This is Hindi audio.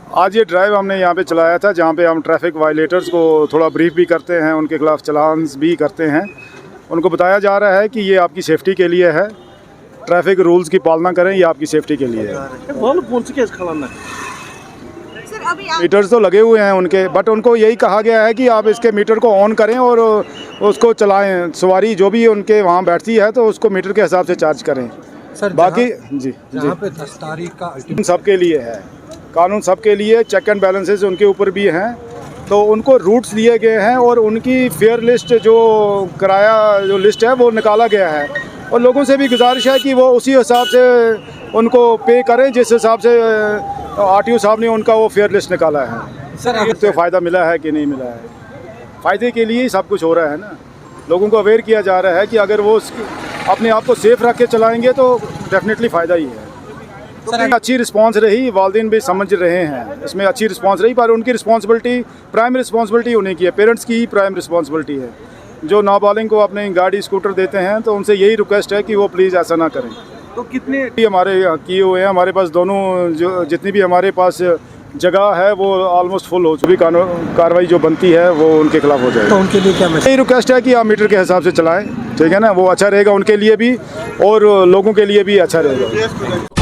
आज ये ड्राइव हमने यहाँ पे चलाया था, जहाँ पे हम ट्रैफिक वायलेटर्स को थोड़ा ब्रीफ भी करते हैं, उनके खिलाफ चलान भी करते हैं। उनको बताया जा रहा है कि ये आपकी सेफ्टी के लिए है, ट्रैफिक रूल्स की पालना करें, ये आपकी सेफ्टी के लिए है। मीटर्स तो लगे हुए हैं उनके, बट उनको यही कहा गया है कि आप इसके मीटर को ऑन करें और उसको चलाएं। सवारी जो भी उनके वहाँ बैठती है तो उसको मीटर के हिसाब से चार्ज करें। सर बाकी जी जहाँ पे 10 तारीख का सबके लिए है कानून, सबके लिए चेक एंड बैलेंसेस उनके ऊपर भी हैं, तो उनको रूट्स दिए गए हैं और उनकी फेयर लिस्ट जो किराया जो लिस्ट है वो निकाला गया है। और लोगों से भी गुजारिश है कि वो उसी हिसाब से उनको पे करें जिस हिसाब से आरटीओ साहब ने उनका वो फेयर लिस्ट निकाला है। सर अगर तो फ़ायदा मिला है कि नहीं मिला है, फ़ायदे के लिए ही सब कुछ हो रहा है ना। लोगों को अवेयर किया जा रहा है कि अगर वो अपने आप को सेफ रख के चलाएँगे तो डेफिनेटली फ़ायदा ही है। सर अच्छी रिस्पांस रही, वालिदैन भी समझ रहे हैं, इसमें अच्छी रिस्पांस रही, पर उनकी रिस्पांसिबिलिटी, प्राइम रिस्पांसिबिलिटी उन्हीं की है, पेरेंट्स की ही प्राइम रिस्पांसिबिलिटी है। जो नाबालिग को अपनी गाड़ी स्कूटर देते हैं तो उनसे यही रिक्वेस्ट है कि वो प्लीज़ ऐसा ना करें। तो कितने हमारे किए हुए हैं, हमारे पास दोनों जो जितनी भी हमारे पास जगह है वो ऑलमोस्ट फुल हो चुकी, कार्रवाई जो बनती है वो उनके खिलाफ हो जाएगी। तो उनके लिए क्या मैसेज? यही रिक्वेस्ट है कि आप मीटर के हिसाब से चलाएं, ठीक है ना, वो अच्छा रहेगा उनके लिए भी और लोगों के लिए भी अच्छा रहेगा।